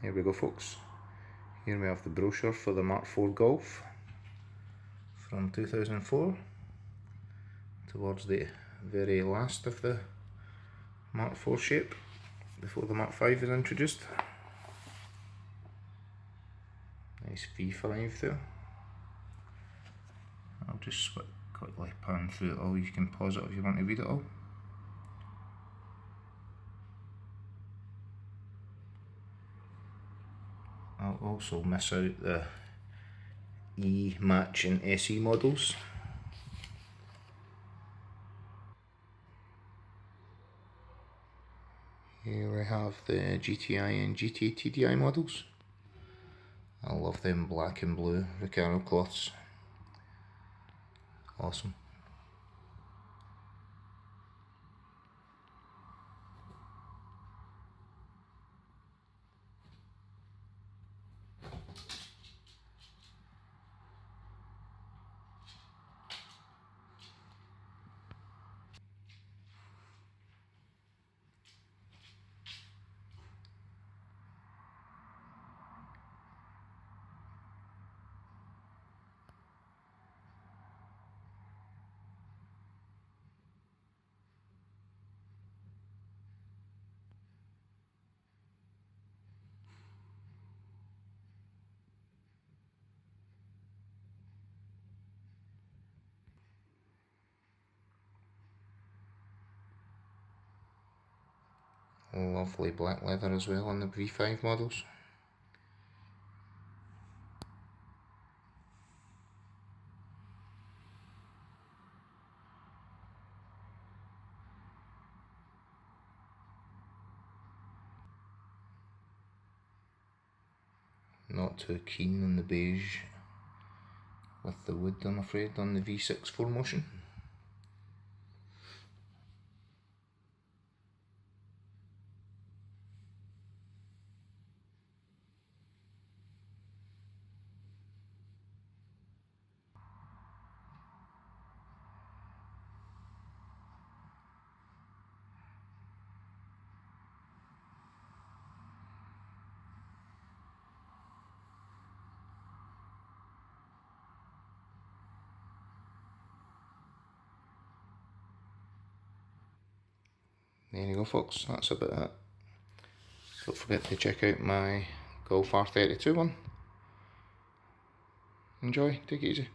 Here we go, folks. Here we have the brochure for the Mark IV Golf from 2004, towards the very last of the Mark IV shape before the Mark V is introduced. Nice V5 there. I'll just quickly pan through it all. You can pause it if you want to read it all. I'll also miss out the E, Match and SE models. Here we have the GTI and GT TDI models. I love them black and blue Recaro cloths. Awesome. Lovely black leather as well on the V5 models. Not too keen on the beige with the wood, I'm afraid, on the V6 4motion. There you go, folks, that's about it. Don't forget to check out my Golf R32 one. Enjoy, take it easy.